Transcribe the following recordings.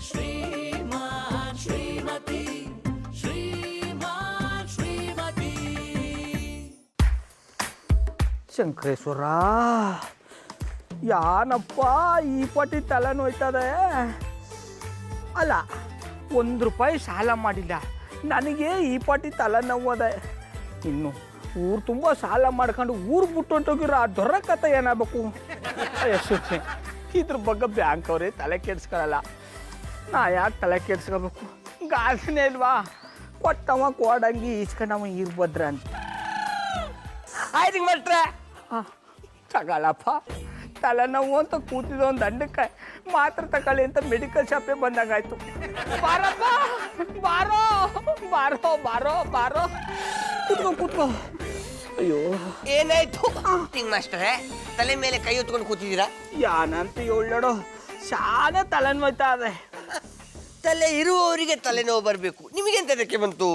ಶ್ರೀಮಾನ್ ಶ್ರೀಮತಿ ಶ್ರೀಮಾನ್ ಶ್ರೀಮತಿ. ಶಂಕರೇಶ್ವರ, ಯಾನಪ್ಪ ಈ ಪಟ್ಟಿ ತಲೆ ನೋಯ್ತದೆ. ಅಲ್ಲ, ₹1 ಸಾಲ ಮಾಡಿಲ್ಲ, ನನಗೆ ಈ ಪಟ್ಟಿ ತಲೆ ನೋವದೆ. ಇನ್ನು ಊರು ತುಂಬ ಸಾಲ ಮಾಡ್ಕೊಂಡು ಊರು ಬಿಟ್ಟು ಹೊಂಟೋಗಿರೋ ಆ ದೊರ ಕಥೆ ಏನಾಗಬೇಕು? ಯಶಸ್ವಿ, ಇದ್ರ ಬಗ್ಗೆ ಬ್ಯಾಂಕ್ ಅವರೇ ತಲೆ ಕೆಡಿಸ್ಕೊಳ್ಳಲ್ಲ, ನಾ ಯಾಕೆ ತಲೆ ಕೆಡಿಸ್ಕೋಬೇಕು? ಗಾಸಿನೇ ಇಲ್ವಾ, ಕೊಟ್ಟವ ಕೋಡಂಗಿ ಈಸ್ಕೊಂಡವ ಇರ್ಬದ್ರ ಅಂತ. ಆಯ್ತು ಮಾಡ್ರೆ ತಗೊಳಪ್ಪ, ತಲೆನೋವು ಅಂತ ಕೂತಿದ್ದ ಒಂದು ದಂಡಕ್ಕೆ ಮಾತ್ರ ತಗೊಳ್ಳಿ ಅಂತ ಮೆಡಿಕಲ್ ಶಾಪೇ ಬಂದಾಗಾಯ್ತು. ಬಾರಪ್ಪ, ಬಾರೋ ಬಾರೋ ಬಾರೋ ಬಾರೋ, ಕೂತ್ಕೋ ಕೂತ್ಕೋ. ಅಯ್ಯೋ, ಏನಾಯ್ತು ತಿಂಗ್ ಮಾಸ್ಟ್ರೆ? ತಲೆ ಮೇಲೆ ಕೈ ಹೊತ್ಕೊಂಡು ಕೂತಿದ್ದೀರಾ? ಯಾನಂತ ಹೇಳೋ, ಶಾನೆ ತಲೆನೋಯ್ತಾ ಇದೆ. ತಲೆ ಇರುವವರಿಗೆ ತಲೆನೋವು ಬರಬೇಕು, ನಿಮಗೆಂತದಕ್ಕೆ ಬಂತು?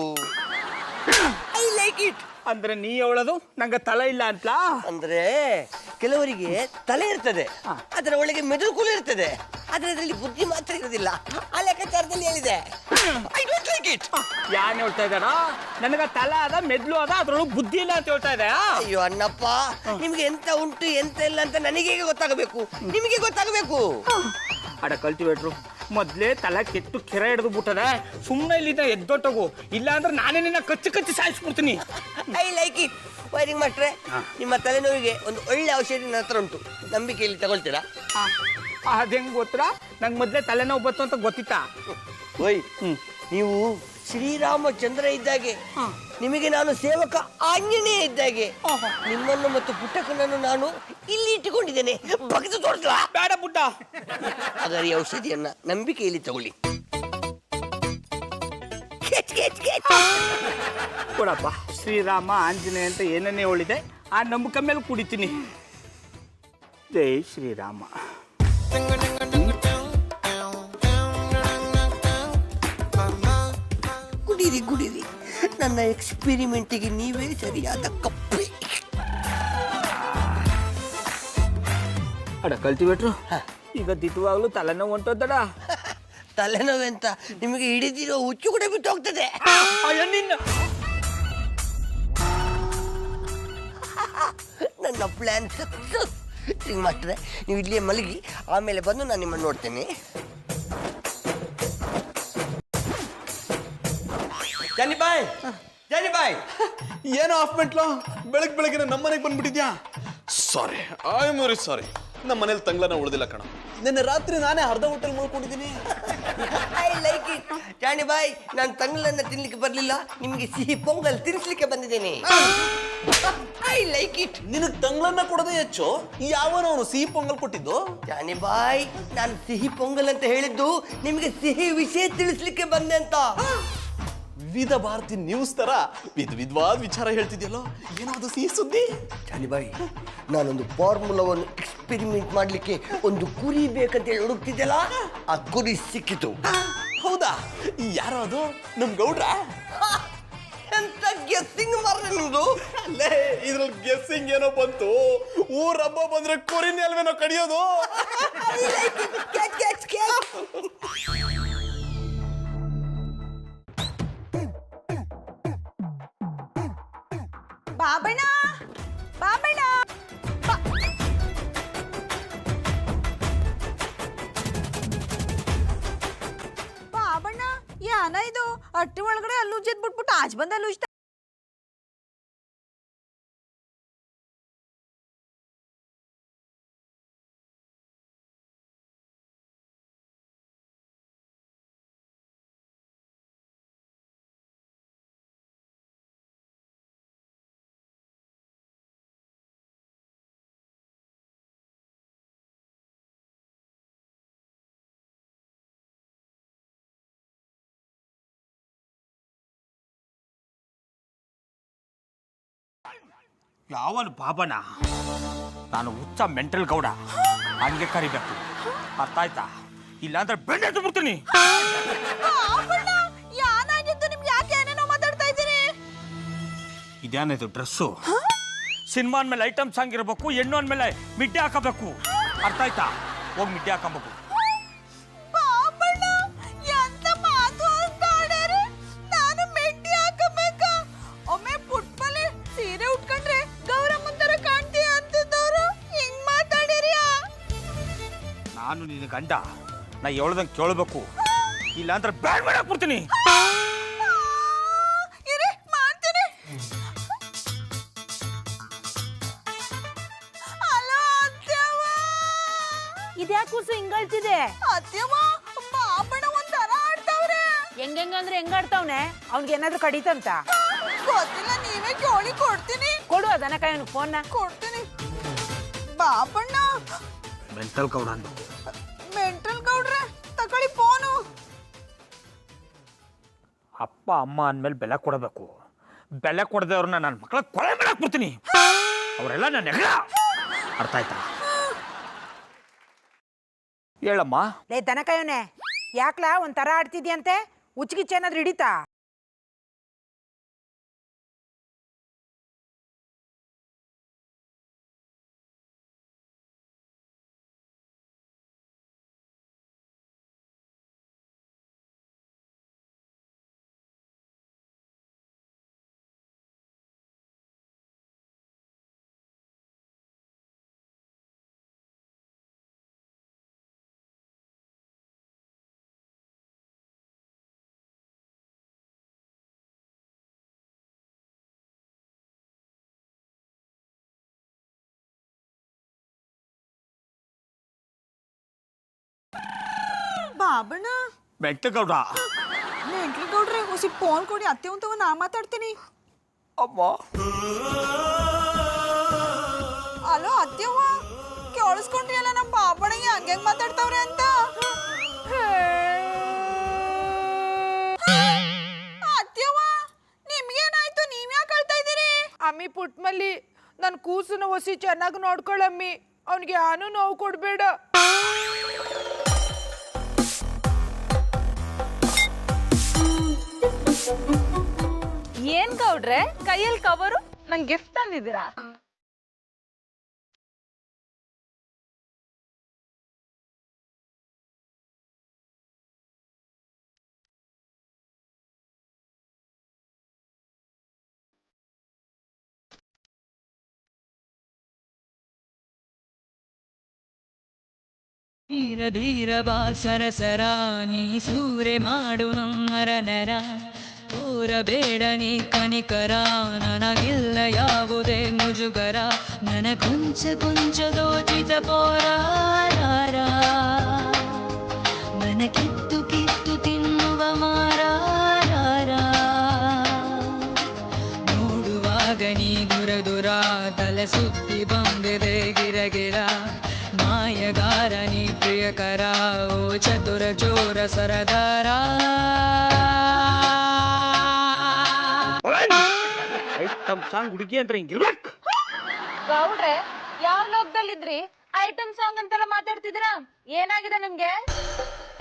I like it. ಅಂದ್ರೆ ನೀ ಹೇಳೋದು ನಂಗೆ ತಲೆ ಇಲ್ಲ ಅಂತ? ಅಂದ್ರೆ ಕೆಲವರಿಗೆ ತಲೆ ಇರ್ತದೆ, ಅದರ ಒಳಗೆ ಮೆದುಳು ಕೂಡ ಇರ್ತದೆ, ಆದ್ರೆ ಅದರಲ್ಲಿ ಬುದ್ಧಿ ಮಾತ್ರ ಇರೋದಿಲ್ಲ. ಆ ಲೆಕ್ಕಾಚಾರದಲ್ಲಿ ಹೇಳಿದೆ. I don't like it. ಯಾನ್ ಹೇಳ್ತಾ ಇದ್ದಾರ? ನನಗೆ ತಲೆ ಅದ, ಮೆದ್ಲು ಅದ, ಅದ್ರೊಳಗೆ ಬುದ್ಧಿ ಇಲ್ಲ ಅಂತ ಹೇಳ್ತಾ ಇದೆ. ಅಯ್ಯೋ ಅಣ್ಣಪ್ಪ, ನಿಮ್ಗೆ ಎಂತ ಉಂಟು ಎಂತ ಇಲ್ಲ ಅಂತ ನನಗೆ ಹೇಗೆ ಗೊತ್ತಾಗಬೇಕು? ನಿಮಗೆ ಗೊತ್ತಾಗಬೇಕು. ಅಡ ಕಲ್ಟಿವೇಟ್ರು, ಮೊದ್ಲೇ ತಲೆ ಕೆಟ್ಟು ಕೆರೆ ಹಿಡಿದು ಬಿಟ್ಟದೆ. ಸುಮ್ಮನೆ ಇಲ್ಲಿಂದ ಎದ್ದೊಟ್ಟೋಗು, ಇಲ್ಲ ಅಂದ್ರೆ ನಾನೇ ನಿನ್ನ ಕಚ್ಚಿ ಕಚ್ಚಿ ಸಾಯಿಸ್ಬಿಡ್ತೀನಿ. I like it. ವೈರಿಂಗ್ ಮಾಡ್ರೆ, ನಿಮ್ಮ ತಲೆನೋವಿಗೆ ಒಂದು ಒಳ್ಳೆ ಔಷಧಿ ನನ್ನ ಹತ್ರ ಉಂಟು, ನಂಬಿಕೆಯಲ್ಲಿ ತಗೊಳ್ತೀರಾ? ಅದೇಂಗ್ ಗೊತ್ತಾ? ನಂಗೆ ಮೊದ್ಲೇ ತಲೆನೋವು ಬತ್ತು ಅಂತ ಗೊತ್ತಿತ್ತಾ? ಓಯ್, ನೀವು ಶ್ರೀರಾಮಚಂದ್ರ ಇದ್ದಾಗೆ, ನಿಮಗೆ ನಾನು ಸೇವಕ ಆಂಜನೇಯ ಇದ್ದಾಗೆ. ನಿಮ್ಮನ್ನು ಮತ್ತು ಪುಟ್ಟಕನನ್ನು ನಾನು ಇಲ್ಲಿ ಇಟ್ಟುಕೊಂಡಿದ್ದೇನೆ, ಬಗೆದು ತೋರಿಸಲಾ? ಬೇಡ ಪುಟ್ಟ. ಹಾಗಾದ್ರೆ ಈ ಔಷಧಿಯನ್ನ ನಂಬಿಕೆಯಲ್ಲಿ ತಗೊಳ್ಳಿ. ಕೊಡಪ್ಪ, ಶ್ರೀರಾಮ ಆಂಜನೇಯ ಅಂತ ಏನನ್ನೇ ಹೇಳಿದೆ, ಆ ನಂಬಿಕೆ ಮೇಲೆ ಕುಡಿತೀನಿ. ಜೈ ಶ್ರೀರಾಮ. ಕುಡೀರಿ ಕುಡೀರಿ, ನನ್ನ ಎಕ್ಸ್ಪೆರಿಮೆಂಟಿಗೆ ನೀವೇ ಸರಿಯಾದ ಕಪ್ಪೆ. ಅಡ ಕಲ್ಟಿವೇಟ್ರು, ಈಗ ದಿಟ್ಟವಾಗ್ಲೂ ತಲೆನೋವು ಹೊಂಟೋದಡ. ತಲೆನೋವೆಂತ ನಿಮಗೆ ಹಿಡಿದಿರೋ ಹುಚ್ಚು ಕೂಡ ಬಿಟ್ಟು ಹೋಗ್ತದೆ. ನನ್ನ ಪ್ಲಾನ್ ಸಕ್ಸಸ್. ಹಿಂಗ್ ಮಾಡ್ತಾರೆ, ನೀವು ಇಲ್ಲಿಯೇ ಮಲಗಿ, ಆಮೇಲೆ ಬಂದು ನಾನು ನಿಮ್ಮನ್ನು ನೋಡ್ತೇನೆ. ಜಾನಿ ಬಾಯ್, ಜಾನಿ ಬಾಯ್, ಏನೋ ಆಫ್ ಮೆಂಟ್ಲು ಬೆಳಗ್ಗೆ ನಮ್ಮನೆಗೆ ಬಂದ್ಬಿಟ್ಟಿದ್ಯಾ? ಸಾರಿ, ಐ ಆಮ್ ವೆರಿ ಸಾರಿ. ನಮ್ಮ ಮನೇಲಿ ತಂಗ್ಲನ ಉಳಿದಿಲ್ಲ ಕಣ. ನಿನ್ನೆ ರಾತ್ರಿ ನಾನೇ ಅರ್ಧ ಹೋಟೆಲ್ ಮಾಡ್ಕೊಂಡಿದ್ದೀನಿ. I like it. Johnny boy, ನಾನು ತಂಗ್ಲನ್ನ ತಿನ್ಲಿಕ್ಕೆ ಬರ್ಲಿಲ್ಲ, ನಿಮಗೆ ಸಿಹಿ ಪೊಂಗಲ್ ತಿನ್ನಿಸ್ಲಿಕ್ಕೆ ಬಂದಿದ್ದೇನೆ. I like it. ನಿನಗೆ ತಂಗ್ಲನ್ನ ಕೊಡೋದೇ ಹೆಚ್ಚು, ಯಾವನೋ ಅವನು ಸಿಹಿ ಪೊಂಗಲ್ ಕೊಟ್ಟಿದ್ದು? ಜಾನಿ ಬಾಯ್, ನಾನು ಸಿಹಿ ಪೊಂಗಲ್ ಅಂತ ಹೇಳಿದ್ದು ನಿಮಗೆ ಸಿಹಿ ವಿಷಯ ತಿಳಿಸ್ಲಿಕ್ಕೆ ಬಂದೆ ಅಂತ. ವಿವಿಧ ಭಾರತಿ ನ್ಯೂಸ್ ತರ ವಿಧವಾದ ವಿಚಾರ ಹೇಳ್ತಿದ್ಯಲ್ಲೋ, ಏನೋ ಅದು ಸಿಹಿ ಸುದ್ದಿ? ಜಾನಿ ಬಾಯ್, ನಾನೊಂದು ಫಾರ್ಮುಲಾವನ್ನು ಎಕ್ಸ್ಪೆರಿಮೆಂಟ್ ಮಾಡ್ಲಿಕ್ಕೆ ಒಂದು ಕುರಿ ಬೇಕಂತ ಹೇಳಿ ಹುಡುಕ್ತಿದ್ದಲ್ಲ, ಆ ಕುರಿ ಸಿಕ್ಕಿತು. ಹೌದಾ? ಯಾರೋ ಅದು? ನಮ್ ಗೌಡ್ರ? ಎಂತ ಗೆಸ್ಸಿಂಗ್ ಮಾರ್ರೆ ನಿಮ್ದು. ಅಲ್ಲೇ ಇದ್ರಲ್ಲಿ ಗೆಸ್ಸಿಂಗ್ ಏನೋ ಬಂತು. ಊರ್ ಹಬ್ಬ ಬಂದ್ರೆ ಕುರಿನೇ ಅಲ್ವೇನೋ ಕಡಿಯೋದು. ಬಾಬಣ್ಣ, ಬಾಬಣ್ಣ, ಬಾಬಣ್ಣ, ಯಾನ ಇದು? ಅಟ್ಟಿ ಒಳಗಡೆ ಅಲ್ಲೂ ಉಜ್ಜದ್ ಬಿಟ್ಬಿಟ್ಟು ಆಚೆ ಬಂದ ಅಲ್ಲೂ ಉಜ್ತ. ಯಾವನು ಬಾಬಣ್ಣ? ನಾನು ಹುಚ್ಚ ಮೆಂಟಲ್ ಗೌಡ, ಹಂಗೆ ಕರಿಬೇಕು, ಅರ್ಥ ಆಯ್ತಾ? ಇಲ್ಲಾಂದ್ರೆ ಬೆಣ್ಣೆ ಬಿಡ್ತೀನಿ. ಯಾನಾಗಿದ್ದು ನಿಮ್ಗೆ? ಯಾಕೆ ಏನೇನೋ ಮಾತಾಡ್ತಾ ಇದ್ದೀರಿ? ಇದೇನಿದು ಡ್ರೆಸ್ಸು? ಸಿನಿಮಾ ಅಂದ್ಮೇಲೆ ಐಟಮ್ ಸಾಂಗ್ ಇರಬೇಕು, ಹೆಣ್ಣು ಅಂದ್ಮೇಲೆ ಮಿಡ್ಡೆ ಹಾಕಬೇಕು, ಅರ್ಥ ಆಯ್ತಾ? ಹೋಗಿ ಮಿಡ್ಡೆ ಹಾಕಬೇಕು. ಗಂಡ ನಾ ಹೇಳ್ದಂಗೆ ಕೇಳಬೇಕು, ಇಲ್ಲ ಅಂದ್ರೆ ಬ್ಯಾಡ್ ಮಾಡಕ್ ಬಿಡ್ತೀನಿ. ಇರಿ ಮಾಡ್ತೀನಿ. ಹಲೋ ಅತ್ಯವ್ವ. ಇದ್ಯಾಕೆ ಕೂಸು ಹಿಂಗಳ್ತಿದೆ? ಅತ್ಯವ್ವ ಬಾಬಣ್ಣ ಒಂಥರ ಆಡ್ತಾವ್ರೆ. ಹೆಂಗಂದ್ರೆ ಹೆಂಗಾಡ್ತಾವ್ನೆ? ಅವ್ನಿಗೆ ಏನಾದ್ರು ಕಡಿತಂತ? ಗೊತ್ತಿಲ್ಲ, ನೀವೇ ಕೇಳಿ ಕೊಡ್ತೀನಿ. ಕೊಡು ಅದನ್ನ ಕೈ ಫೋನ್ನ. ಕೊಡ್ತೀನಿ. ಬಾಬಣ್ಣ ಮೆಂಟಲ್ ಗೌಡ ಅಂದು. ಮೆಂಟಲ್ ಗೌಡ್ರೆ ತಗೊಳ್ಳಿ ಫೋನು. ಅಪ್ಪ ಅಮ್ಮ ಅಂದಮೇಲೆ ಬೆಲೆ ಕೊಡಬೇಕು. ಬೆಲೆ ಕೊಡದವ್ರನ್ನ ನನ್ನ ಮಕ್ಕಳ ಕೊಲೆ ಮಾಡಕ್ ಬಿಡ್ತೀನಿ. ಅವರೆಲ್ಲ ನನ್ನ ಹೆಗ್ಲ. ಅರ್ಥ ಆಯ್ತಾ? ಹೇಳಮ್ಮ. ಲೇ ದನ ಕಾಯೋನೆ, ಯಾಕ್ಲಾ ಒಂಥರ ಆಡ್ತಿದ್ಯಂತೆ? ಉಚ್ಗಿಚ್ಚ ಏನಾದ್ರು ಹಿಡಿತಾ? ಬಾಬಣ್ಣ ಮೆಂಟಲ್ ಗೌಡ. ಮೆಂಟಲ್ ಗೌಡ್ರೆ ಹೊಸಿ ಫೋನ್ ಕೊಡಿ, ಅತ್ತೆ ಅಂತವ ನಾ ಮಾತಾಡ್ತೀನಿ. ಅಮ್ಮ. ಹಲೋ ಅತ್ತೆವ್ವ, ಕೇಳಿಸ್ಕೊಂಡ್ರಿ ಅಲ್ಲ ನಮ್ಮ ಬಾಬಣ್ಣಗೆ ಹಂಗೆ ಮಾತಾಡ್ತಾವ್ರೆ ಅಂತ. ಅತ್ತೆವ್ವ ನಿಮ್ಗೇನಾಯ್ತು? ನೀವ್ ಯಾಕೆ ಅಳ್ತಾ ಇದ್ದೀರಿ? ಅಮ್ಮಿ ಪುಟ್ಮಲ್ಲಿ ನನ್ನ ಕೂಸನ್ನ ಹೊಸಿ ಚೆನ್ನಾಗಿ ನೋಡ್ಕೊಳಮ್ಮಿ. ಅವ್ನಿಗೆ ಯಾನು ನೋವು ಕೊಡ್ಬೇಡ. ಏನ್ ಗೌಡ್ರೆ ಕೈಯಲ್ಲಿ ಕವರು? ನಂಗೆ ಗಿಫ್ಟ್ ತಂದಿದ್ದೀರಾ? ಧೀರ ಧೀರ ಬಾ ಸರಸರ ನೀ ಸೂರೆ ಮಾಡು ನಮ್ಮರ ನರ. ಕೋರಬೇಡ ನೀ ಕನಿಕರ, ನನಗಿಲ್ಲ ಯಾವುದೇ ಮುಜುಗರ. ನನ ಕೊಂಚ ಕೊಂಚ ದೋಚಿತ ಪೋರಾರ, ಮನ ಕಿತ್ತು ಕಿತ್ತು ತಿನ್ನುವ ಮಾರಾರ. ನೋಡುವಾಗ ನೀ ದುರ ದುರ, ತಲೆ ಸುತ್ತಿ ಬಂದಿದೆ ಗಿರಗಿರ. ಮಾಯಗಾರ ನೀ ಪ್ರಿಯಕರ, ಓ ಚತುರ ಚೋರ ಸರದಾರ. ಐಟಮ್ ಸಾಂಗ್ ಹುಡುಗಿ ಅಂದ್ರೆ ಹಿಂಗಿರ್ಬೇಕು. ಗೌಡ್ರೆ ಯಾವ ಲೋಕದಲ್ಲಿದ್ರಿ? ಐಟಮ್ ಸಾಂಗ್ ಅಂತೆಲ್ಲ ಮಾತಾಡ್ತಿದ್ದೀರಾ? ಏನಾಗಿದೆ ನಿಮ್ಗೆ?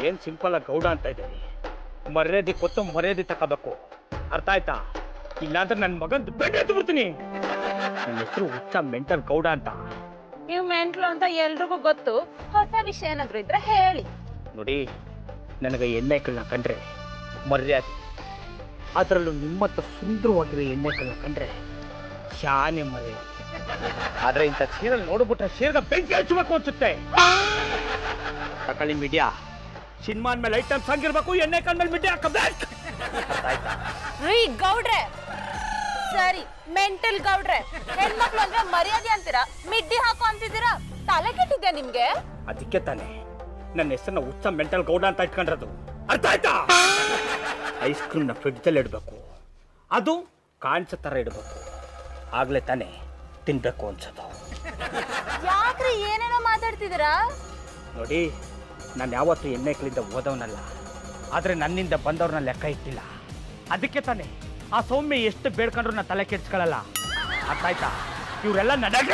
ಏನ್ ಸಿಂಪಲ್ ಆಗಿ ಗೌಡ ಅಂತ ಇದ್ದೀನಿ. ಮರ್ಯಾದೆ ಕೊತ್ತು ಮರ್ಯಾದೆ ತಗೋಬೇಕು. ಅರ್ಥ ಆಯ್ತಾ? ಇಲ್ಲಾಂದ್ರೆ ನನ್ನ ಮಗನ್ ಬೆಡ್ ಎದ್ದು ಬಿಡ್ತೀನಿ. ನನ್ನ ಹೆಸರು ಹುಚ್ಚ ಮೆಂಟಲ್ ಗೌಡ ಅಂತ. ನೀವು ಮೆಂಟ್ಲು ಅಂತ ಎಲ್ರಿಗೂ ಗೊತ್ತು. ಹೊಸ ವಿಷಯ ಏನಾದ್ರು ಇದ್ರೆ ಹೇಳಿ. ನೋಡಿ, ನನಗೆ ಎಣ್ಣೆಗಳನ್ನ ಕಂಡ್ರೆ ಮರ್ಯಾದೆ, ಅದರಲ್ಲೂ ನಿಮ್ಮತ್ತ ಸುಂದರವಾಗಿರೋ ಎಣ್ಣೆಗಳನ್ನ ಕಂಡ್ರೆ ಶಾನೆ ಮರ್ಯಾದೆ. ಆದ್ರೆ ಇಂಥ ಸೀರಿಯಲ್ ನೋಡ್ಬಿಟ್ರೆ ಸೀರೆಗ ಬೆಂಕಿ ಹಚ್ಚಬೇಕು ಅನ್ಸುತ್ತೆ. ತಕೊಳ್ಳಿ ಮೀಡಿಯಾ, ಸಿನಿಮಾ ಮೇಲೆ ಐಟಮ್ ಸಾಂಗ್ ಇರ್ಬೇಕು, ಎಣ್ಣೆ ಕಂಡ್ಮೇಲೆ ಮೀಡಿಯಾ ಹಾಕಬೇಕು. ಆಯ್ತಾ? ರೀ ಗೌಡ್ರೆ, ಸರಿ ಮೆಂಟಲ್ ಗೌಡ್ರೆ, ಹೆಣ್ಮಕ್ಳು ಅಂದ್ರೆ ಮರ್ಯಾದೆ ಅಂತೀರಾ, ಮಿಡ್ಡಿ ಹಾಕೋ ಅಂತಿದ್ದೀರಾ? ತಲೆ ಕೆಟ್ಟಿದ್ಯಾ ನಿಮ್ಗೆ? ಅದಕ್ಕೆ ತಾನೆ ನನ್ನ ಹೆಸರನ್ನ ಹುಚ್ಚ ಮೆಂಟಲ್ ಗೌಡ ಅಂತ ಇಟ್ಕೊಂಡಿರೋದು. ಅರ್ಥ ಆಯ್ತಾ? ಐಸ್ ಕ್ರೀಮ್ನ ಫ್ರಿಡ್ಜಲ್ಲಿ ಇಡಬೇಕು, ಅದು ಕಾಣಿಸೋ ಥರ ಇಡಬೇಕು, ಆಗ್ಲೇ ತಾನೆ ತಿನ್ಬೇಕು ಅನ್ಸೋದು. ಯಾಕ್ರಿ ಏನೇನೋ ಮಾತಾಡ್ತಿದ್ದೀರಾ? ನೋಡಿ, ನಾನು ಯಾವತ್ತೂ ಎಣ್ಣೆಗಳಿಂದ ಓದವನಲ್ಲ, ಆದರೆ ನನ್ನಿಂದ ಬಂದವ್ರನ್ನ ಲೆಕ್ಕ ಇಟ್ಟಿಲ್ಲ. ಅದಕ್ಕೆ ತಾನೆ ಆ ಸೌಮ್ಯ ಎಷ್ಟು ಬೇಡ್ಕೊಂಡ್ರು ನಾನು ತಲೆ ಕೆಡ್ಸ್ಕೊಳ್ಳಲ್ಲ. ಅರ್ಥ ಆಯ್ತಾ? ಇವರೆಲ್ಲ ನನಗ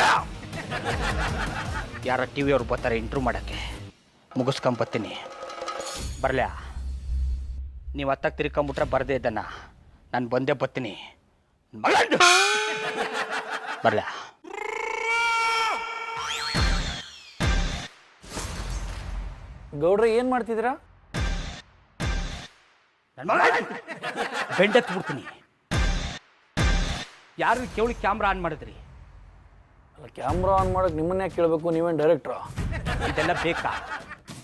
ಯಾರ ಟಿ ವಿಯವ್ರು ಬರ್ತಾರೆ ಇಂಟ್ರ್ಯೂ ಮಾಡೋಕ್ಕೆ, ಮುಗಿಸ್ಕೊಂಬತ್ತೀನಿ. ಬರಲ್ಯಾ? ನೀವು ಹತ್ತಕ್ಕೆ ತಿರ್ಕೊಂಬಿಟ್ರೆ ಬರದೇ ಇದ್ದನ್ನ ನಾನು ಬಂದೇ ಬರ್ತೀನಿ. ಬರಲ್ಯಾ? ಗೌಡ್ರೆ ಏನು ಮಾಡ್ತಿದ್ದೀರಾ? ಬೆಂಡೆತ್ತು ಬಿಡ್ತೀನಿ. ಯಾರು ಕೇಳಿ ಕ್ಯಾಮ್ರಾ ಆನ್ ಮಾಡಿದ್ರಿ? ಅಲ್ಲ, ಕ್ಯಾಮ್ರಾ ಆನ್ ಮಾಡೋಕೆ ನಿಮ್ಮನ್ನೇ ಕೇಳಬೇಕು, ನೀವೇನು ಡೈರೆಕ್ಟ್ರಾ? ಇದೆಲ್ಲ ಬೇಕಾ?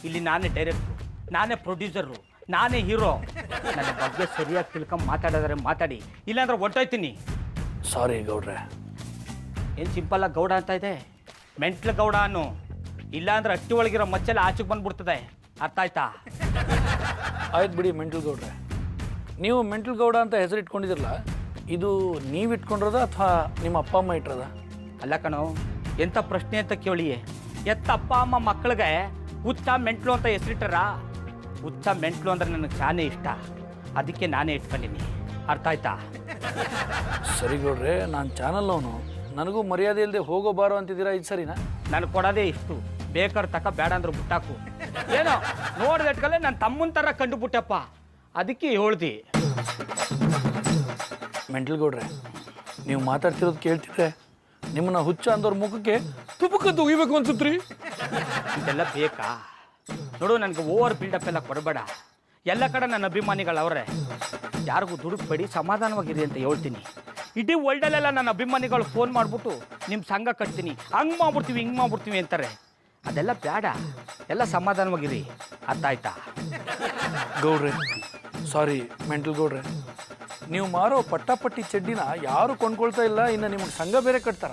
ಇಲ್ಲಿ ನಾನೇ ಡೈರೆಕ್ಟ್ರು, ನಾನೇ ಪ್ರೊಡ್ಯೂಸರು, ನಾನೇ ಹೀರೋ. ನನ್ನ ಬಗ್ಗೆ ಸರಿಯಾಗಿ ತಿಳ್ಕೊಂಡು ಮಾತಾಡಿದ್ರೆ ಮಾತಾಡಿ, ಇಲ್ಲಾಂದ್ರೆ ಹೊಂಟೋಯ್ತೀನಿ. ಸಾರಿ ಗೌಡ್ರೆ. ಏನು ಸಿಂಪಲ್ಲಾಗಿ ಗೌಡ ಅಂತ ಇದೆ, ಮೆಂಟ್ಲು ಗೌಡ ಅನ್ನು. ಇಲ್ಲಾಂದ್ರೆ ಅಟ್ಟಿ ಒಳಗಿರೋ ಮಚ್ಚೆಲ್ಲ ಆಚೆಗೆ ಬಂದ್ಬಿಡ್ತದೆ, ಅರ್ಥ ಆಯ್ತಾ? ಆಯ್ತು ಬಿಡಿ ಮೆಂಟಲ್ ಗೌಡ್ರೆ. ನೀವು ಮೆಂಟಲ್ ಗೌಡ ಅಂತ ಹೆಸರು ಇಟ್ಕೊಂಡಿದ್ರಲ್ಲ, ಇದು ನೀವು ಇಟ್ಕೊಂಡಿರೋದ ಅಥವಾ ನಿಮ್ಮ ಅಪ್ಪ ಅಮ್ಮ ಇಟ್ಟಿರೋದ? ಅಲ್ಲ ಕಣೋ, ಎಂಥ ಪ್ರಶ್ನೆ ಅಂತ ಕೇಳಿಯೇ. ಎತ್ತ ಅಪ್ಪ ಅಮ್ಮ ಮಕ್ಕಳಿಗೆ ಹುಚ್ಚ ಮೆಂಟ್ಲು ಅಂತ ಹೆಸರಿಟ್ಟಾರ. ಹುಚ್ಚ ಮೆಂಟ್ಲು ಅಂದ್ರೆ ನನಗೆ ಚಾನೇ ಇಷ್ಟ, ಅದಕ್ಕೆ ನಾನೇ ಇಟ್ಕೊಂಡಿನಿ, ಅರ್ಥ ಆಯ್ತಾ? ಸರಿ ಗೌಡ್ರೆ, ನಾನು ಚಾನಲ್ನವನು, ನನಗೂ ಮರ್ಯಾದೆ ಇಲ್ಲದೆ ಹೋಗೋ ಬಾರೋ ಅಂತಿದ್ದೀರಾ, ಇದು ಸರಿನಾ? ನಾನು ಕೊಡೋದೇ ಇಷ್ಟು, ಬೇಕಾದ್ರೆ ತಕ ಬೇಡ ಅಂದ್ರೆ ಬಿಟ್ಟಾಕು. ಏನೋ ನೋಡಿದಟ್ಕಲ್ಲೇ ನನ್ನ ತಮ್ಮನ ಥರ ಕಂಡು ಬಿಟ್ಟಪ್ಪ, ಅದಕ್ಕೆ ಹೇಳ್ದಿ. ಮೆಂಟಲ್ ಗೌಡ್ರೆ, ನೀವು ಮಾತಾಡ್ತಿರೋದು ಕೇಳ್ತಿದ್ರೆ ನಿಮ್ಮನ್ನ ಹುಚ್ಚ ಅಂದವ್ರ ಮುಖಕ್ಕೆ ತುಪ್ಪಕ್ಕಂತ ಉಗಿಬೇಕು ಅನ್ಸುತ್ರಿ. ಇದೆಲ್ಲ ಬೇಕಾ? ನೋಡು, ನನಗೆ ಓವರ್ ಬಿಲ್ಡಪ್ ಎಲ್ಲ ಕೊಡಬೇಡ. ಎಲ್ಲ ಕಡೆ ನನ್ನ ಅಭಿಮಾನಿಗಳು ಅವರೇ, ಯಾರಿಗೂ ದುಡುಕ್ಬೇಡಿ, ಸಮಾಧಾನವಾಗಿರಿ ಅಂತ ಹೇಳ್ತೀನಿ. ಇಡೀ ವರ್ಲ್ಡಲ್ಲೆಲ್ಲ ನನ್ನ ಅಭಿಮಾನಿಗಳು ಫೋನ್ ಮಾಡಿಬಿಟ್ಟು ನಿಮ್ಮ ಸಂಘ ಕಟ್ತೀನಿ, ಹಂಗೆ ಮಾಡ್ಬಿಡ್ತೀವಿ ಹಿಂಗೆ ಮಾಡ್ಬಿಡ್ತೀವಿ ಅಂತಾರೆ. ಅದೆಲ್ಲ ಬೇಡ, ಎಲ್ಲ ಸಮಾಧಾನವಾಗಿರಿ, ಅರ್ಥ ಆಯ್ತಾ? ಗೌಡ್ರೆ ಸಾರಿ ಮೆಂಟಲ್ ಗೌಡ್ರೆ, ನೀವು ಮಾರೋ ಪಟ್ಟಾಪಟ್ಟಿ ಚಡ್ಡಿನ ಯಾರು ಕೊಂಡ್ಕೊಳ್ತಾ ಇಲ್ಲ, ಇನ್ನು ನಿಮಗೆ ಸಂಘ ಬೇರೆ ಕಟ್ತಾರ?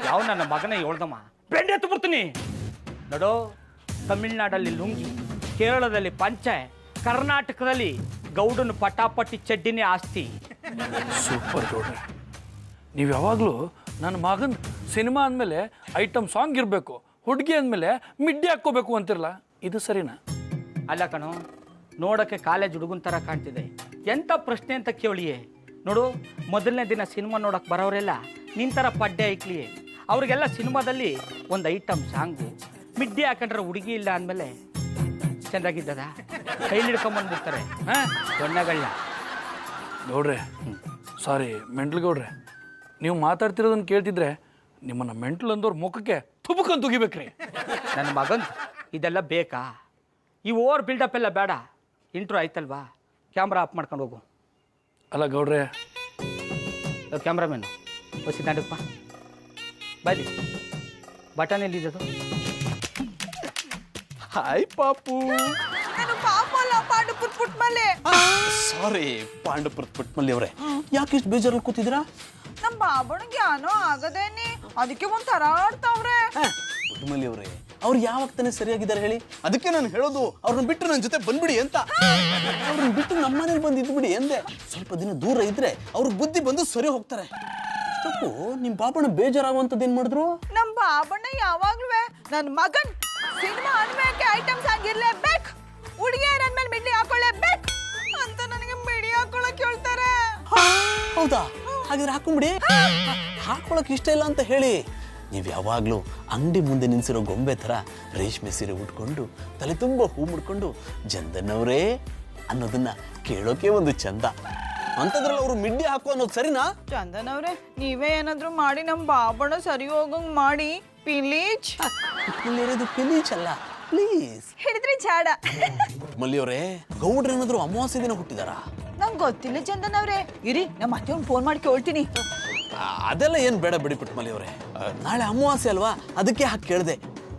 ಯಾವ ನನ್ನ ಮಗನೇ ಹೇಳ್ದಮ್ಮ, ಬೆಂಡೆ ಎತ್ತು ಬಿಡ್ತೀನಿ. ನೋಡು, ತಮಿಳ್ನಾಡಲ್ಲಿ ಲುಂಗಿ, ಕೇರಳದಲ್ಲಿ ಪಂಚೆ, ಕರ್ನಾಟಕದಲ್ಲಿ ಗೌಡನ ಪಟಾಪಟ್ಟಿ ಚಡ್ಡಿನೇ ಆಸ್ತಿ. ಸೂಪರ್ ಗೌಡ್ರೆ, ನೀವು ಯಾವಾಗಲೂ ನನ್ನ ಮಗನ ಸಿನಿಮಾ ಅಂದಮೇಲೆ ಐಟಮ್ ಸಾಂಗ್ ಇರಬೇಕು, ಹುಡುಗಿ ಅಂದಮೇಲೆ ಮಿಡ್ಡಿ ಹಾಕ್ಕೋಬೇಕು ಅಂತಿರಲ್ಲ, ಇದು ಸರಿನಾ? ಅಲ್ಲ ಕಣೋ, ನೋಡೋಕ್ಕೆ ಕಾಲೇಜ್ ಹುಡುಗನ ಥರ ಕಾಣ್ತಿದೆ. ಎಂಥ ಪ್ರಶ್ನೆ ಅಂತ ಕೇಳಿಯೇ. ನೋಡು, ಮೊದಲನೇ ದಿನ ಸಿನಿಮಾ ನೋಡೋಕೆ ಬರೋರೆಲ್ಲ ನಿನ್ನ ಥರ ಪಡ್ಡೆ ಐಕ್ಲಿಯೇ. ಅವ್ರಿಗೆಲ್ಲ ಸಿನಿಮಾದಲ್ಲಿ ಒಂದು ಐಟಮ್ ಸಾಂಗು, ಮಿಡ್ಡಿ ಹಾಕೊಂಡ್ರೆ ಹುಡುಗಿ ಇಲ್ಲ ಅಂದಮೇಲೆ ಚೆಂದಾಗಿದ್ದದ ಕೈಲಿ ಹಿಡ್ಕೊಂಬಂದ್ಬಿಡ್ತಾರೆ. ಹಾಂ, ದೊಣ್ಣಗಳನ್ನ. ಗೌಡ್ರೆ ಸಾರಿ ಮೆಂಟಲ್ ಗೌಡ್ರೆ, ನೀವು ಮಾತಾಡ್ತಿರೋದನ್ನು ಕೇಳ್ತಿದ್ರೆ ನಿಮ್ಮನ್ನು ಮೆಂಟಲ್ ಅಂದವ್ರ ಮುಖಕ್ಕೆ ತುಪ್ಪಕ್ಕಂತ ಉಗಿಬೇಕ್ರಿ. ನನ್ನ ಮಗನ್ ಇದೆಲ್ಲ ಬೇಕಾ? ಈ ಓವರ್ ಬಿಲ್ಡಪ್ ಎಲ್ಲ ಬೇಡ. ಇಂಟ್ರೋ ಆಯ್ತಲ್ವಾ, ಕ್ಯಾಮ್ರಾ ಆಫ್ ಮಾಡ್ಕೊಂಡು ಹೋಗು. ಅಲ್ಲ ಗೌಡ್ರೆ, ಕ್ಯಾಮ್ರಾಮೇನು ಬಸ್ಸಿ ನಾಡಪ್ಪ ಬನ್ನಿ. ಬಟನ್ ಎಲ್ಲಿದ್ದದು? ಹಾಯ್ ಪಾಪು. ನಾನು ಪಾಪ ಅಲ್ಲ, ಪಾಂಡು ಪುಟ್ ಪುಟ್ ಮಲೆ. ಸಾರಿ ಪಾಂಡುಪುರ ಪುಟ್ಮಲ್ಲಿ ಅವರೇ, ಯಾಕೆ ಇಷ್ಟು ಬೇಜಾರಲ್ಲಿ ಕೂತಿದ್ದೀರಾ? ನಮ್ಮ ಬಾಬಣ್ಣಗೆ ಏನೋ ಆಗದೇನಿ, ಅದಕ್ಕೆ ಒಂಥರ ಆಡ್ತಾವ್ರೆ. ಪುಟ್ಮಲ್ಲಿ ಅವರೇ, ಅವ್ರು ಯಾವಾಗ ತಾನೇ ಸರಿಯಾಗಿದ್ದಾರೆ ಹೇಳಿ? ಅದಕ್ಕೆ ನಾನು ಹೇಳೋದು, ಅವ್ರನ್ನ ಬಿಟ್ಟು ನನ್ನ ಜೊತೆ ಬಂದ್ಬಿಡಿ ಅಂತ. ಅವ್ರನ್ನ ಬಿಟ್ಟು ನಮ್ಮ ಮನೇಲಿ ಬಂದು ಇದ್ಬಿಡಿ ಎಂದೆ. ಸ್ವಲ್ಪ ದಿನ ದೂರ ಇದ್ರೆ ಅವ್ರ ಬುದ್ಧಿ ಬಂದು ಸರಿ ಹೋಗ್ತಾರೆ. ಅಷ್ಟಕ್ಕೂ ನಿಮ್ಮ ಪಾಪಣ್ಣ ಬೇಜಾರಾಗುವಂಥದ್ದು ಏನು ಮಾಡಿದ್ರು? ನಮ್ಮ ಬಾಬಣ್ಣ ಯಾವಾಗ್ಲೂ ನನ್ನ ಮಗನ್ ಸಿನಿಮಾ ಅನ್ಬೇಕು ಐಟಮ್ಸ್ ಆಗಿರ್ಲೇಬೇಕು, ಹುಡುಗಿಯರ ಅಂದ್ಮೇಲೆ ಮಿಡ್ಡಿ ಹಾಕೊಳ್ಳೇಬೇಕು ಅಂತ ನನಗೆ ಮಿಡಿ ಹಾಕೊಳ್ಳಕ್ ಹೇಳ್ತಾರೆ. ಹೌದಾ? ಹಾಗಿದ್ರೆ ಹಾಕೊಂಬಿಡಿ. ಹಾಕೊಳಕ್ ಇಷ್ಟ ಇಲ್ಲ ಅಂತ ಹೇಳಿ. ನೀವು ಯಾವಾಗಲೂ ಅಂಗಡಿ ಮುಂದೆ ನಿಲ್ಸಿರೋ ಗೊಂಬೆ ಥರ ರೇಷ್ಮೆ ಸೀರೆ ಉಟ್ಕೊಂಡು ತಲೆ ತುಂಬ ಹೂ ಮುಡ್ಕೊಂಡು ಜಂದನ್ನವರೇ ಅನ್ನೋದನ್ನ ಕೇಳೋಕೆ ಒಂದು ಚಂದ. ಅಂಥದ್ರಲ್ಲಿ ಅವರು ಮಿಡ್ಡಿ ಹಾಕೋ ಅನ್ನೋದು ಸರಿನಾ? ಚಂದನ್ ಅವ್ರೆ, ನೀವೇ ಏನಾದ್ರು ಮಾಡಿ ನಮ್ಮ ಬಾಬಣ್ಣ ಸರಿ ಹೋಗಂಗ್ ಮಾಡಿ ಪ್ಲೀಸ್. ಇಲ್ಲಿರೋದು ಪ್ಲೀಸ್ ಅಲ್ಲ, ಪ್ಲೀಸ್ ಹಿಡಿದ್ರಿ ಚಾಡ. ಮಲ್ಲಿಯವರೇ, ಗೌಡ್ರ ಏನಾದ್ರು ಅಮಾವಾಸ್ಯೆ ದಿನ ಹುಟ್ಟಿದಾರಾ? ನಂಗೆ ಗೊತ್ತಿಲ್ಲ ಚಂದನ್ ಅವ್ರೆ, ಇರಿ ನಮ್ಮ ಅತ್ತೆ ಒಂದು ಫೋನ್ ಮಾಡಿ ಕೇಳ್ತೀನಿ. ಅದೆಲ್ಲ ಏನು ಬೇಡ ಬಿಡಿ ಪುಟ್ಮಲ್ಲಿ ಅವರೇ, ನಾಳೆ ಅಮಾವಾಸ್ಯೆ ಅಲ್ವಾ, ಅದಕ್ಕೆ ಹಾಕಿ ಕೇಳಿದೆ.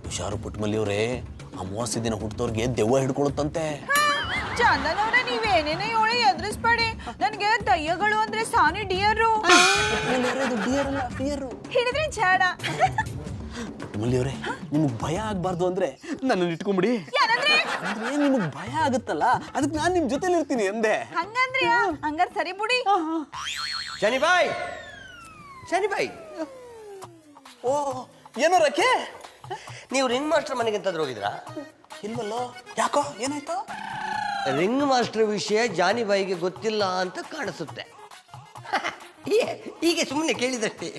ಹುಷಾರು ಪುಟ್ಮಲ್ಲಿ ಅವರೇ, ಅಮಾವಾಸ್ಯೆ ದಿನ ಹುಟ್ಟಿದವ್ರಿಗೆ ದೆವ್ವ ಹಿಡ್ಕೊಳುತ್ತಂತೆ. ಚಂದನ್ ಅವ್ರೆ, ನೀವೇನೇನೇ ಹೇಳಿ ಎದುರಿಸ್ಬೇಡಿ, ನನಗೆ ದಯ್ಯಗಳು ಅಂದ್ರೆ ಸಾನಿ ಡಿಯರು. ಹಿಡಿದ್ರಿ ಚಾಡ. ಪುಟ್ಮಲ್ಲಿ ಅವರೇ, ನಿಮಗೆ ಭಯ ಆಗ್ಬಾರ್ದು ಅಂದ್ರೆ ನನ್ನ ಇಟ್ಕೊಂಬಿಡಿ. ಅಂದ್ರೆ ನಿಮಗೆ ಭಯ ಆಗುತ್ತಲ್ಲ, ಅದಕ್ಕೆ ನಾನು ನಿಮ್ಮ ಜೊತೆಲಿ ಇರ್ತೀನಿ ಎಂದೆ. ಹಂಗಂದ್ರಿ? ಹಂಗಾರ ಸರಿ ಬಿಡಿ. ಜಾನಿ ಬಾಯ್, ಜಾನಿ ಬಾಯ್. ಓ, ಏನೋ ರಕ್ಕೆ, ನೀವು ರಿಂಗ್ ಮಾಸ್ಟರ್ ಮನೆಗೆ ಎಂತಾದ್ರೂ ಹೋಗಿದ್ರಾ? ಇಲ್ವಲ್ಲೋ, ಯಾಕೋ ಏನಾಯ್ತು? ರಿಂಗ್ ಮಾಸ್ಟರ್ ವಿಷಯ ಜಾನಿ ಬಾಯಿಗೆ ಗೊತ್ತಿಲ್ಲ ಅಂತ ಕಾಣಿಸುತ್ತೆ. ಹೀಗೆ ಸುಮ್ಮನೆ ಕೇಳಿದಷ್ಟೇ.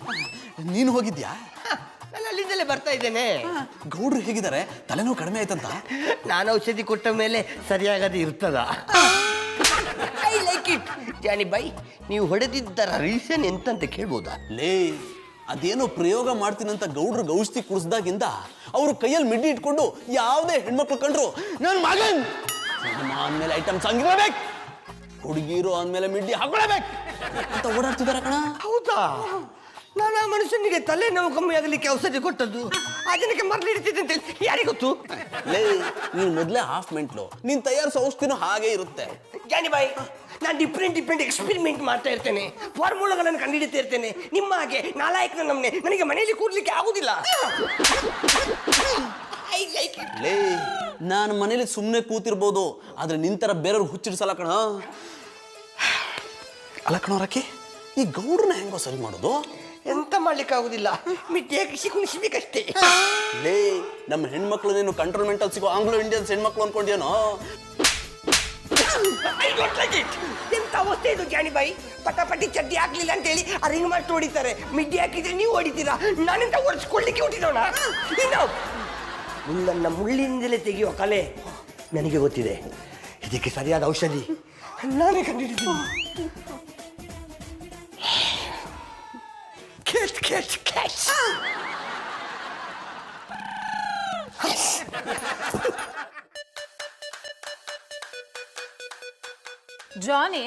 ನೀನು ಹೋಗಿದ್ಯಾ? ನಾನು ಅಲ್ಲಿಂದಲೇ ಬರ್ತಾ ಇದ್ದೇನೆ. ಗೌಡ್ರು ಹೇಗಿದ್ದಾರೆ? ತಲೆನೋವು ಕಡಿಮೆ ಆಯ್ತಂತ? ನಾನು ಔಷಧಿ ಕೊಟ್ಟ ಮೇಲೆ ಸರಿಯಾಗದೆ ಇರ್ತದ. I like it. Johnny boy, ನೀವು ಹೊಡೆದಿದ್ದರ ರೀಸನ್ ಎಂತಂತ ಕೇಳ್ಬೋದಾ? ಲೇ, ಅದೇನೋ ಪ್ರಯೋಗ ಮಾಡ್ತೀನಂತ ಗೌಡ್ರಿಗೆ ಔಷಧಿ ಕುಡಿಸ್ದಾಗಿಂದ ಅವ್ರ ಕೈಯಲ್ಲಿ ಮಿಡ್ಡಿ ಇಟ್ಕೊಂಡು ಯಾವುದೇ ಹೆಣ್ಮಕ್ಳು ಕಂಡ್ರು ನನ್ನ ಮಗನ್ ಸಿನಿಮಾ ಅಂದ್ಮೇಲೆ ಐಟಮ್ ಸಾಂಗ್ ಇರಬೇಕು, ಹುಡುಗಿರು ಅಂದ್ಮೇಲೆ ಮಿಡ್ಡಿ ಹಾಕೊಳ್ಬೇಕು ಅಂತ ಓಡಾಡ್ತಿದಾರ ಕಣ. ಹೌದಾ? ನಾನು ಆ ಮನುಷ್ಯನಿಗೆ ತಲೆನೋವು ಕಮ್ಮಿ ಆಗಲಿಕ್ಕೆ ಔಷಧಿ ಕೊಟ್ಟದ್ದು ಅದಕ್ಕೆ ಮರಳಿಡ್ತಿದ್ದೆ ಅಂತ ಯಾರಿಗೆ ಗೊತ್ತು? ಲೇ ನೀನು ಮೊದಲೇ ಹಾಫ್ ಮೆಂಟ್ಲು, ನೀನು ತಯಾರಿಸೋ ಔಷಧಿನೂ ಹಾಗೆ ಇರುತ್ತೆ. ಜಾನಿ ಬಾಯ್, ನಾನು ಡಿಫ್ರೆಂಟ್ ಎಕ್ಸ್ಪೆರಿಮೆಂಟ್ ಮಾಡ್ತಾ ಇರ್ತೇನೆ, ಫಾರ್ಮುಲಾಗಳನ್ನು ಕಂಡುಹಿಡಿತಾ ಇರ್ತೇನೆ. ನಿಮ್ಮ ಹಾಗೆ ನಾಲಾಯಕನ ನಮ್ಮನೆ ನನಗೆ ಮನೆಯಲ್ಲಿ ಕೂರ್ಲಿಕ್ಕೆ ಆಗುದಿಲ್ಲ. ಲೇ ನಾನು ಮನೇಲಿ ಸುಮ್ಮನೆ ಕೂತಿರ್ಬೋದು, ಆದ್ರೆ ನಿಂತರ ಬೇರೆಯವ್ರು ಹುಚ್ಚಿಡ್ಸಲ್ಲ ಕಣ. ಅಲ್ಲ ಕಣೋರಕ್ಕೆ ಈ ಗೌಡ್ರನ್ನ ಹೆಂಗೋ ಸರಿ ಮಾಡೋದು? ಎಂತ ಮಾಡ್ಲಿಕ್ಕೆ ಆಗುದಿಲ್ಲ, ಮಿಡ್ಡಿಯ ಕೃಷಿ ಕುಣಿಸ್ಬೇಕಷ್ಟೇ. ಲೇ ನಮ್ಮ ಹೆಣ್ಮಕ್ಳು ನೀನು ಕಂಟ್ರೋಲ್ಮೆಂಟಲ್ ಸಿಗೋ ಆಂಗ್ಲೋ ಇಂಡಿಯನ್ಸ್ ಹೆಣ್ಮಕ್ಳು ಅನ್ಕೊಂಡ್ಯೇನೋ? ಎಂತ ಅವಸ್ಥೆ ಇದು ಜಾನಿ ಬಾಯಿ, ಪಟಾಪಟಿ ಚಡ್ಡಿ ಹಾಕ್ಲಿಲ್ಲ ಅಂತ ಹೇಳಿ ಆ ರಿಂಗ್ ಮಾಸ್ಟರ್ ಹೊಡಿತಾರೆ, ಮಿಡ್ಡಿ ಹಾಕಿದ್ರೆ ನೀವು ಹೊಡಿತೀರಾ, ನಾನಿಂದ ಓಡಿಸ್ಕೊಳ್ಳಿಕ್ಕೆ ಹುಟ್ಟಿದೋಣ. ಇನ್ನು ಮುಳ್ಳನ್ನ ಮುಳ್ಳಿಂದಲೇ ತೆಗೆಯುವ ಕಲೆ ನನಗೆ ಗೊತ್ತಿದೆ, ಇದಕ್ಕೆ ಸರಿಯಾದ ಔಷಧಿ ನಾನೇ ಕಂಡುಹಿಡಿದ್ದೀನಿ. Catch. ಜಾನಿ,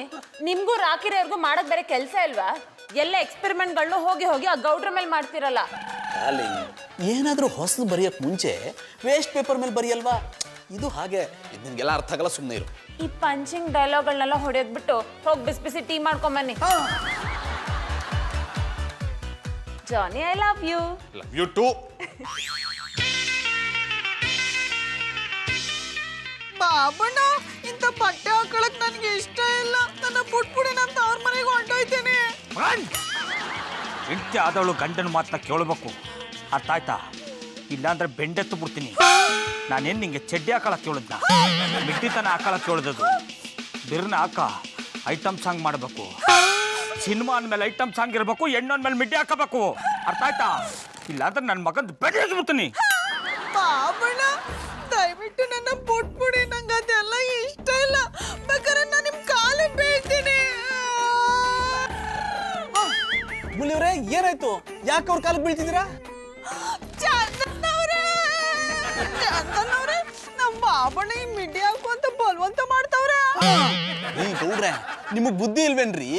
ನಿಮ್ಗೂ ರಾಕಿರೋರ್ಗೂ ಮಾಡಕ್ ಬೇರೆ ಕೆಲಸ ಇಲ್ವಾ? ಎಲ್ಲ ಎಕ್ಸ್ಪೆರಿಮೆಂಟ್ಗಳನ್ನೂ ಹೋಗಿ ಆ ಗೌಡ್ರ ಮೇಲೆ ಮಾಡ್ತಿರಲ್ಲ. ಏನಾದರೂ ಹೊಸದು ಬರೆಯಕ್ ಮುಂಚೆ ವೇಸ್ಟ್ ಪೇಪರ್ ಮೇಲೆ ಬರೆಯಲ್ವಾ? ಇದು ಹಾಗೆ, ಇದು ನಿಮ್ಗೆಲ್ಲ ಅರ್ಥ ಆಗಲ್ಲ, ಸುಮ್ಮನೆ ಇರು. ಈ ಪಂಚಿಂಗ್ ಡೈಲಾಗ್ಗಳನ್ನೆಲ್ಲ ಹೊಡೆಯೋದ್ಬಿಟ್ಟು ಹೋಗಿ ಬಿಸಿ ಬಿಸಿ ಟೀ ಮಾಡ್ಕೊಂಬನ್ನಿ. Johnny, I love you. Love you too. Babanna, ಇಂಥ ಬಟ್ಟೆ ಹಾಕೊಳಕ್ ನನಗೆ ಇಷ್ಟ ಇಲ್ಲ. ನನ್ನ ಪುಟ್ಪುಡಿ ನಾನು ತವ್ರ ಮನೆಗೆ ಹೊಂಟೋಯ್ತೇನೆ. ಹೆಂಡತಿ ಆದವಳು ಗಂಡನ ಮಾತನ್ನ ಕೇಳಬೇಕು, ಅರ್ಥ ಆಯ್ತಾ? ಇಲ್ಲಾಂದ್ರೆ ಬೆಂಡೆತ್ತು ಬಿಡ್ತೀನಿ. ನಾನೇನು ನಿಂಗೆ ಚಡ್ಡಿ ಹಾಕೊಳಕ್ ಕೇಳಿದ್ನ, ಮಿಡ್ಡಿತನ ಹಾಕೊಳಕ್ ಕೇಳಿದದು. ಬಿರ್ನ ಹಾಕ ಐಟಮ್ ಸಾಂಗ್ ಮಾಡಬೇಕು, ಸಿನಿಮಾ ಅಂದ್ಮೇಲೆ ಐಟಮ್ ಸಾಂಗ್ ಇರಬೇಕು, ಹೆಣ್ಣು ಅಂದ್ಮೇಲೆ ಮಿಡ್ಡಿ ಹಾಕಬೇಕು, ಅರ್ಥ ಆಯ್ತಾ? ಇಲ್ಲಾಂದ್ರೆ ನನ್ನ ಮಗನ ಬೆಡ್ಗೆ ಬಿಡ್ತೀನಿ. ಬಾಬಣ್ಣ, ದಯವಿಟ್ಟು ನನ್ನ ಪುಟ್ಪುಡಿ, ನಂಗೆ ಅದೆಲ್ಲ ಇಷ್ಟ ಇಲ್ಲ. ಬೇಕಾದ್ರೆ ನಾನು ನಿಮ್ ಕಾಲಿಗೆ ಬೀಳ್ತೀನಿ. ಮುಳಿಯವ್ರೆ, ಏನಾಯ್ತು? ಯಾಕೆ ಅವ್ರ ಕಾಲಕ್ಕೆ ಬೀಳ್ತಿದ್ದೀರಾ? ಚಂದನವ್ರೆ, ನಮ್ಮ ಬಾಬಣ್ಣ ಈ ಮಿಡ್ಡಿ ಹಾಕು ಅಂತ ಬಲವಂತ ಮಾಡ್ತಾವ್ರೆ. ಈ ಗೌಡ್ರೆ, ನಿಮಗ್ ಬುದ್ಧಿ ಇಲ್ವೇನ್ರಿ?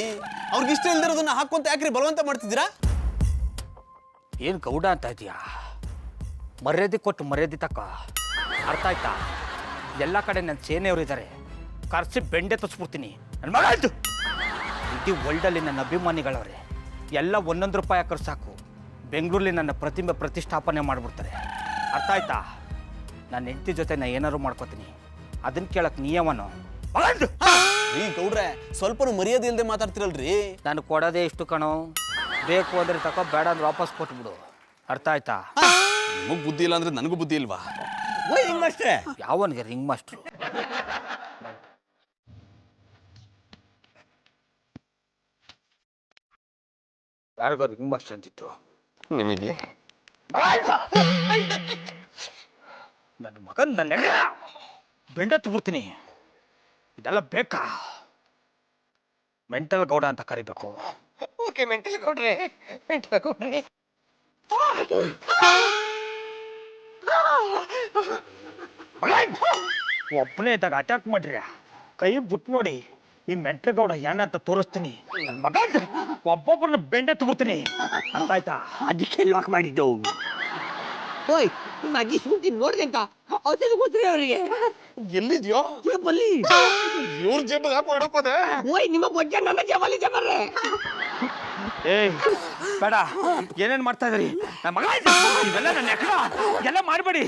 ಅವ್ರಿಗೆ ಇಷ್ಟ ಇಲ್ದಿರೋದನ್ನ ಹಾಕೊಂತ ಯಾಕ್ರಿ ಬಲವಂತ ಮಾಡ್ತಿದ್ದೀರಾ? ಏನು ಗೌಡ ಅಂತ ಇದೀಯಾ? ಮರ್ಯಾದೆ ಕೊಟ್ಟು ಮರ್ಯಾದೆ ತಕ್ಕ, ಅರ್ಥ ಆಯ್ತಾ? ಎಲ್ಲ ಕಡೆ ನನ್ನ ಸೇನೆಯವರು ಇದ್ದಾರೆ, ಕರ್ಸಿ ಬೆಂಡೆ ತೋರಿಸ್ಬಿಡ್ತೀನಿ. ನನ್ನ ಮಗ ಆಯ್ತು, ಇಡೀ ವರ್ಲ್ಡಲ್ಲಿ ನನ್ನ ಅಭಿಮಾನಿಗಳವ್ರೆ. ಎಲ್ಲ ₹1 ಹಾಕರು ಸಾಕು, ಬೆಂಗಳೂರಲ್ಲಿ ನನ್ನ ಪ್ರತಿಮೆ ಪ್ರತಿಷ್ಠಾಪನೆ ಮಾಡಿಬಿಡ್ತಾರೆ, ಅರ್ಥ ಆಯ್ತಾ? ನನ್ನ ಹೆಂಡತಿ ಜೊತೆ ನಾನು ಏನಾದ್ರು ಮಾಡ್ಕೋತೀನಿ, ಅದನ್ನ ಕೇಳಕ್ ನೀಯವನು. ಈ ಗೌಡ್ರೆ, ಸ್ವಲ್ಪನೂ ಮರ್ಯಾದೆ ಇಲ್ಲದೆ ಮಾತಾಡ್ತಿರಲ್ರಿ. ನಾನು ಕೊಡೋದೇ ಇಷ್ಟು ಕಣೋ, ಬೇಕು ಅಂದ್ರೆ ತಕೋ, ಬೇಡ ಅಂದ್ರೆ ವಾಪಸ್ ಕೊಟ್ಬಿಡು, ಅರ್ಥ ಆಯ್ತಾ? ನಿಮಗ್ ಬುದ್ಧಿ ಇಲ್ಲ ಅಂದ್ರೆ ನನಗೂ ಬುದ್ಧಿ ಇಲ್ವಾ? ರಿಂಗ್ ಮಾಸ್ಟ್ರೆ, ಯಾವನಿಗೆ ರಿಂಗ್ ಮಾಸ್ಟ್ರು? ಯಾರಿಗೋ ರಿಂಗ್ ಮಾಸ್ಟರ್ ಅಂತಿತ್ತು ನಿಮಗೆ. ನನ್ನ ಮಗನ್ ನನ್ನ ಬೆಂಡ ತಗೊಡ್ತೀನಿ. ಇದೆಲ್ಲ ಬೇಕಾ? ಮೆಂಟಲ್ ಗೌಡ ಅಂತ ಕರಿಬೇಕು. ಓಕೆ, ಮೆಂಟಲ್ ಗೌಡ್ರೆ. ಒಬ್ಬನೇ ಇದ್ದಾಗ ಅಟ್ಯಾಕ್ ಮಾಡ್ರಿ, ಕೈ ಬಿಟ್ಟು ನೋಡಿ, ಈ ಮೆಂಟಲ್ ಗೌಡ ಏನಂತ ತೋರಿಸ್ತೀನಿ. ನನ್ನ ಮಗ ಒಬ್ಬೊಬ್ಬರನ್ನ ಬೆಂಡೆ ತಗೊಡ್ತೀನಿ, ಅರ್ಥ ಆಯ್ತಾ? ಅದಕ್ಕೆ ಲಾಕ್ ಮಾಡಿದ್ದು. ಓಯ್, ನಿಮ್ಮ ಅಜ್ಜಿ ಸುಮ್ತೀನಿ ನೋಡ್ರಿ ಅಂತ ಔಷಧಿ ಕೊಡ್ತೀರಿ ಅವರಿಗೆ. ಎಲ್ಲಿದ್ಯೋ? ಜೇಬಲ್ಲಿ. ಇವ್ರ ಜೇಬಿಗೆ ಹಾಕೊಂಡೋಗೋದೆ. ಓಯ್, ನಿಮ್ಮ ಬೊಜ್ಜ ನನ್ನ ಜೇಬಲ್ಲಿ ಜಬರ್ರೆ. ಏಯ್ ಬೇಡ, ಏನೇನ್ ಮಾಡ್ತಾ ಇದ್ರಿ? ನನ್ನ ಮಗ ಇವೆಲ್ಲ ನನ್ನ ಎಕ್ಕಡ ಎಲ್ಲ ಮಾಡಬೇಡಿ.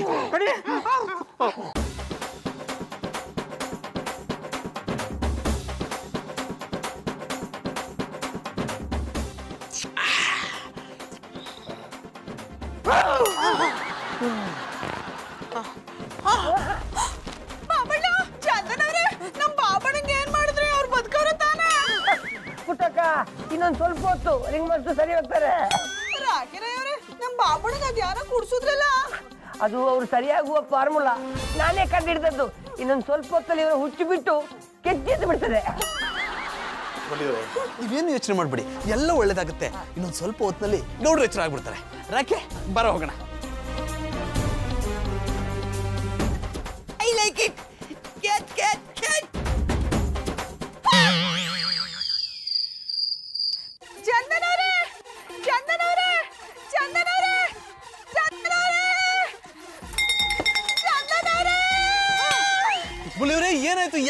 ಬಾಬಣ್ಣ, ಚಂದನವ್ರೆ, ನಮ್ಮ ಬಾಬಣ್ಣಂಗೆ ಏನ್ ಮಾಡಿದ್ರಿ? ಅವ್ರು ಬದುಕವ್ರ ತಾನೆ? ಪುಟ್ಟಕ್ಕ, ಇನ್ನೊಂದು ಸ್ವಲ್ಪ ಹೊತ್ತು ರಿಂಗ್ ಮಾಸ್ಟರ್ ಸರಿ ಹೋಗ್ತಾರೆ. ರಾಕಿರಯ್ಯವ್ರೆ, ನಮ್ಮ ಬಾಬಣ್ಣಗೆ ಅದು ಯಾರೋ ಕುಡ್ಸುದ್ರಲ್ಲ, ಅದು ಅವ್ರು ಸರಿಯಾಗುವ ಫಾರ್ಮುಲಾ ನಾನೇ ಕಂಡಿಡ್ದದ್ದು. ಇನ್ನೊಂದು ಸ್ವಲ್ಪ ಹೊತ್ತಲ್ಲಿ ಇವರು ಹುಚ್ಚಿ ಬಿಟ್ಟು ಕೆಚ್ಚಿದ್ದು ಬಿಡ್ತದೆ. ನೀವೇನು ಯೋಚನೆ ಮಾಡ್ಬಿಡಿ, ಎಲ್ಲ ಒಳ್ಳೇದಾಗುತ್ತೆ. ಇನ್ನೊಂದು ಸ್ವಲ್ಪ ಹೊತ್ತಿನಲ್ಲಿ ಗೌಡ್ರು ಎಚ್ಚರ ಆಗ್ಬಿಡ್ತಾರೆ. ರಾಕೆ, ಬರ ಹೋಗೋಣ. I like it. ಚಂದನವ್ರೆ, ಚಂದನವ್ರೆ,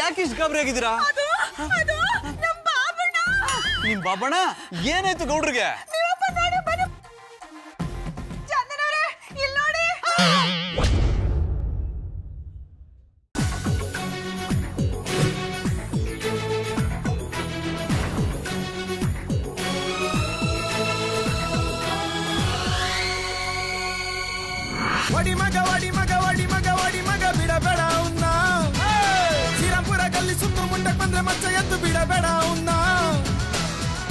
ಯಾಕೆ ಇಷ್ಟು ಗಾಬರಿ ಆಗಿದ್ದೀರಾ? ನಿಮ್ ಬಾಬಣ್ಣ ಏನಾಯ್ತು ಗೌಡ್ರಿಗೆ? వడి మగ వడి మగ వడి మగ వడి మగ బిడబెడ ఉన్నా శ్రీరాంపుర గల్లి సుత్తు ముండకు ಬಂದ್ರೆ ಮಚ್ಚ ಎದ್ದು ಬಿಡಬೇಡ ಉన్నా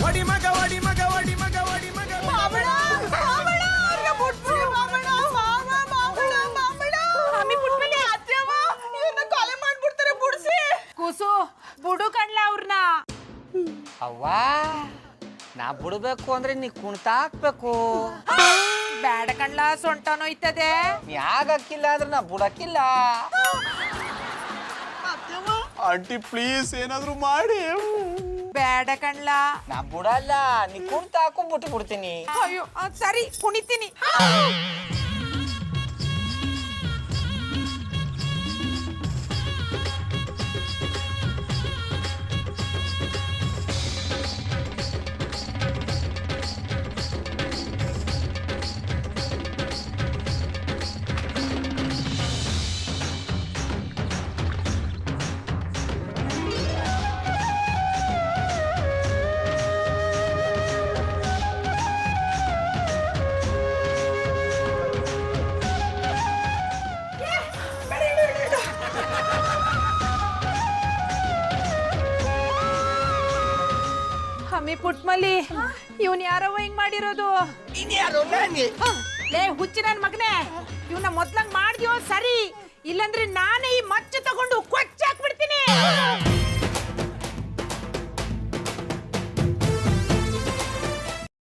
ವಡಿ ಮಗ ವಡಿ ಮಗ ವಡಿ ಮಗ ವಡಿ ಮಗ ಬಾಬಣ ಬಾಬಣ ಅವ್ರಿಗೆ ಬಿಟ್ಬಿಡಿ ಬಾಬಣ ಬಾಬಣ ಬಾಬಣ ಬಾಬಣ ಅಮ್ಮಿ ಬಿಟ್ಬಿಡಿ ಅತ್ತೆಮ್ಮ ಇವನ್ನ ಕೊಲೆ ಮಾಡ್ಬಿಡ್ತಾರೆ ಬಿಡ್ಸಿ ಕೂಸು ಬುಡು ಕಣ್ಲ ಅವ್ರನ್ನ. ಅವ್ವ ನಾ ಬಿಡ್ಬೇಕು ಅಂದ್ರೆ ನೀ ಕುಣ್ತಾ ಹಾಕ್ಬೇಕು. ಬೇಡ ಕಣ್ಲ ಸೊಂಟ ನೋಯ್ತದೆ. ನೀ ಆಗಕ್ಕಿಲ್ಲ ಅಂದ್ರೆ ನಾ ಬಿಡಕ್ಕಿಲ್ಲ. ಆಂಟಿ ಪ್ಲೀಸ್ ಏನಾದ್ರೂ ಮಾಡಿ. ಬೇಡ ಕಣ್ಲ. ನಾ ಬಿಡಲ್ಲ, ನೀ ಕುಣ್ತಾ ಹಾಕು ಬಿಟ್ಟು ಬಿಡ್ತೀನಿ. ಅಯ್ಯೋ ಸರಿ ಕುಣಿತೀನಿ. ಹಮ್ಮಿ ಪುಟ್ಮಲ್ಲಿ ಇವನ್ ಯಾರವ ಹಿಂಗ್ ಮಾಡಿರೋದು? ಲೇ ಹುಚ್ಚಿ ನನ್ ಮಗನೇ, ಇವನ್ನ ಮೊದ್ಲಂಗ್ ಮಾಡ್ದ್ಯೋ ಸರಿ, ಇಲ್ಲಂದ್ರೆ ನಾನೇ ಈ ಮಚ್ಚ ತಗೊಂಡು ಕೊಚ್ಚಾಕ್ಬಿಡ್ತೀನಿ.